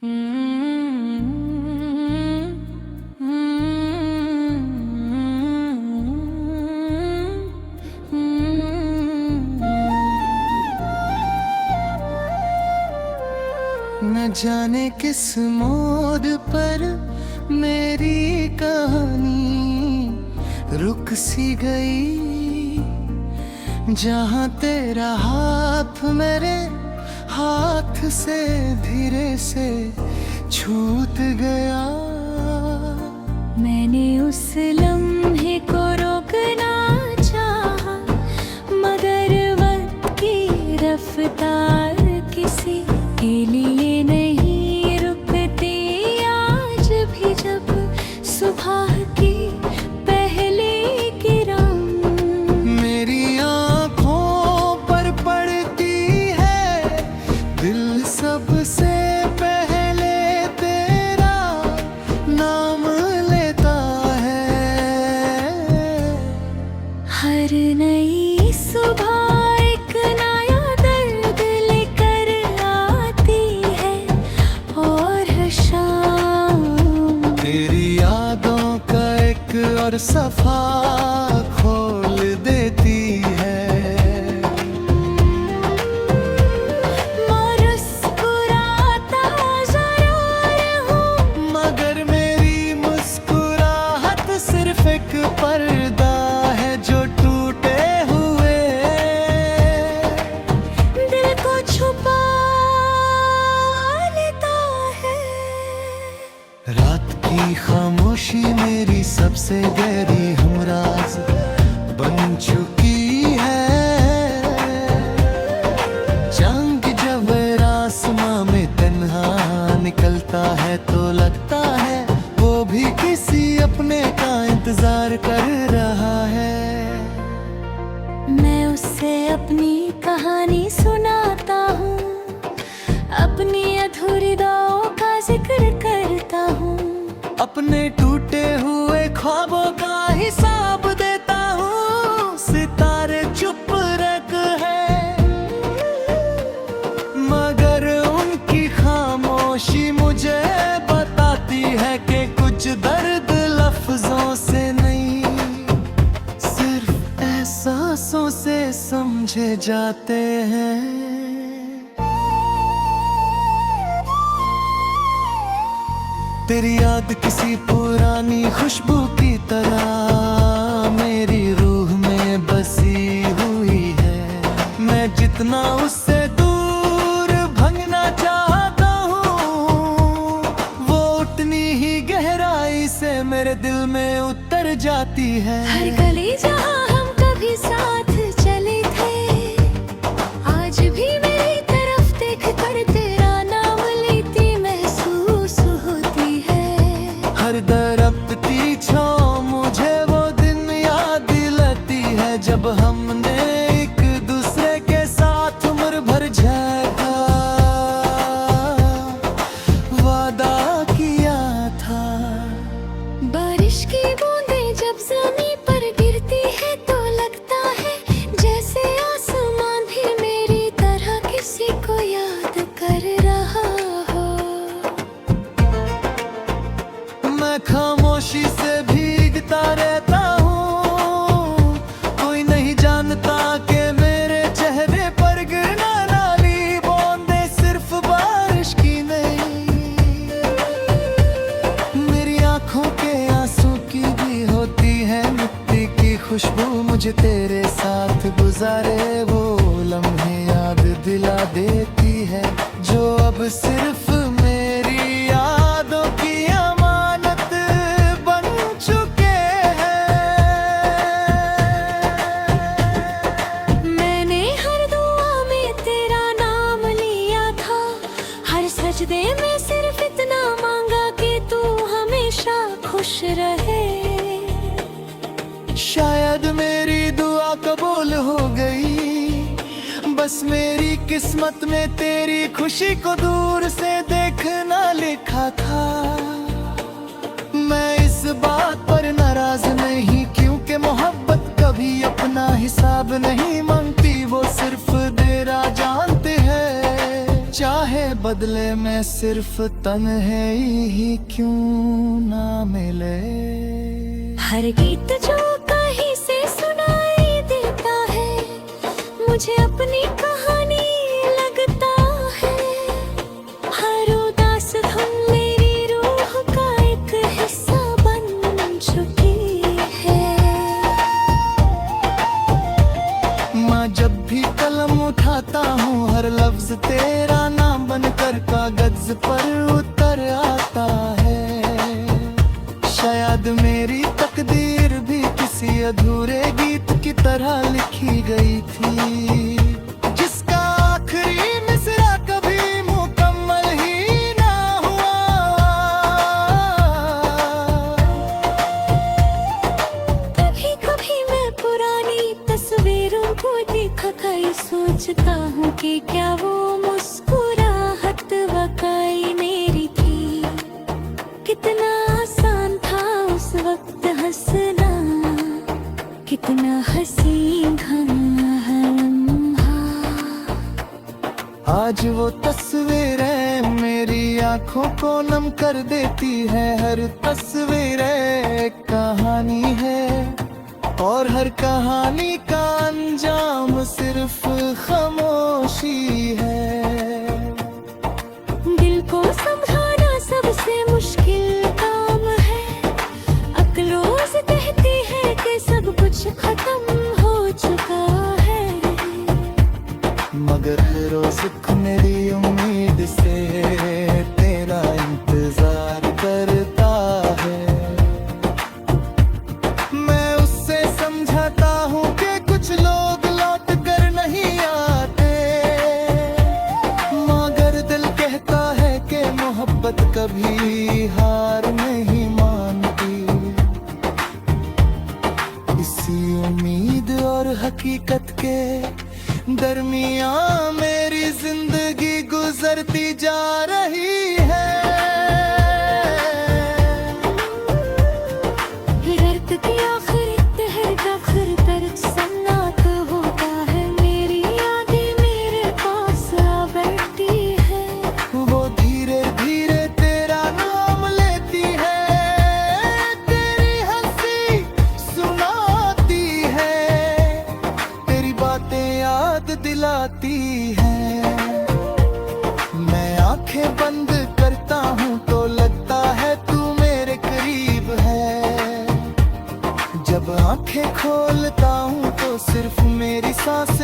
न जाने किस मोड़ पर मेरी कहानी रुक सी गई, जहाँ तेरा हाथ मेरे हाथ से धीरे से छूट गया। मैंने उस लम्हे को रोकना चाहा, मगर वक्त की रफ्तार किसी के लिए नहीं रुकती। आज भी जब सुबह की पहली किरण मेरी आँखों पर पड़ती है, दिल सबसे पहले तेरा नाम लेता है। हर नई सुबह एक नया दर्द लेकर आती है, और शाम तेरी यादों का एक और सफा खोल देती है। मुस्कुराता जरूर हूँ, मगर मेरी मुस्कुराहट सिर्फ एक पर्दा है जो टूटे हुए दिल को छुपा लेता है। रात की खामोशी मेरी सबसे गहरी हमराज बन चुकी है। चांद जब आसमां में तन्हा निकलता है तो लगता है वो भी किसी अपने का इंतजार कर रहा है। मैं उससे अपनी कहानी सुनाता हूँ, अपनी अधूरी दुआओं का जिक्र करता हूँ, अपने टूटे हुए ख्वाबों का हिसाब देता हूँ। सितारे चुप रख है, मगर उनकी खामोशी मुझे बताती है कि कुछ दर्द लफ्जों से नहीं, सिर्फ एहसासों से समझे जाते हैं। तेरी याद किसी पुरानी खुशबू की तरह मेरी रूह में बसी हुई है। मैं जितना उससे दूर भगना चाहता हूँ, वो उतनी ही गहराई से मेरे दिल में उतर जाती है। हर गली जहाँ हम कभी साथ चले थे, आज भी मेरी तरफ देख कर तेरा नाम लेती महसूस होती है। हर दरख्ती छाँव मुझे वो दिन याद दिलाती है, जब हमने एक दूसरे के साथ उम्र भर झेला वादा किया था। बारिश की बूंदें जब ज़मीं पर गिरती है तो लगता है जैसे आसमान भी मेरी तरह किसी को याद कर रहा हो। मैं खामोशी से भीगता रहता हूँ, कोई नहीं जानता कि मेरे चेहरे पर गिरना नाली बूंदें सिर्फ बारिश की नहीं। मेरी आंखों के आंसू की भी होती है मिट्टी की खुशबू, मुझे तेरे साथ गुजारे वो लम्हे याद दिला देती है, जो अब सिर्फ मेरी यादों की अमानत बन चुके हैं। मैंने हर दुआ में तेरा नाम लिया था, हर सजदे में सिर्फ इतना मांगा कि तू हमेशा खुश रहे। शायद मेरी दुआ कबूल हो गई, बस मेरी किस्मत में तेरी खुशी को दूर से देखना लिखा था। मैं इस बात पर नाराज नहीं, क्योंकि मोहब्बत कभी अपना हिसाब नहीं मांगती, वो सिर्फ तेरा जानते हैं। चाहे बदले में सिर्फ तन्हाई ही क्यों ना मिले। हर गीत जो कहीं से सुनाई देता है मुझे अपनी कहानी लगता है। हर उदास धुन मेरी रूह का एक हिस्सा बन चुकी है। मैं जब भी कलम उठाता हूँ हर लफ्ज तेरा नाम बनकर कागज पर उतर आता है। शायद मेरी तकदीर भी किसी अधूरे गीत की तरह लिखी गई थी, जिसका आखिरी मिसरा कभी मुकम्मल ही ना हुआ। कभी कभी मैं पुरानी तस्वीरों को देख कर सोचता हूँ कि क्या वो मुस्कुराहट वाकई मेरी थी। कितना आसान था उस वक्त हंसना, कितना हसीन लम्हा। आज वो तस्वीरें मेरी आंखों को नम कर देती है। हर तस्वीर एक कहानी है और हर कहानी का अंजाम सिर्फ खामोशी है। दिल को समझाना सबसे मुश्किल काम है। अक्लोज कहती है कि सब कुछ खत्म हो चुका है, मगर हर रोज मेरी उम्मीद से तेरा इंतजार करता है। मैं उससे समझाता हूँ कि कुछ लोग लौट कर नहीं आते, मगर दिल कहता है कि मोहब्बत कभी हार नहीं मानती। इसी उम्मीद और हकीकत के दरमियां मेरी जिंदगी गुजरती जा रही है। रत की आखिरी तहर का फिर दर्द सन्नाट होता है। मेरी यादें मेरे पास आ बैठती है। वो धीरे धीरे तेरा नाम लेती है, तेरी हंसी सुनाती है, तेरी बातें याद दिलाती है। मैं आंखें बंद करता हूँ तो लगता है तू मेरे करीब है। जब आंखें खोलता हूँ तो सिर्फ मेरी सांस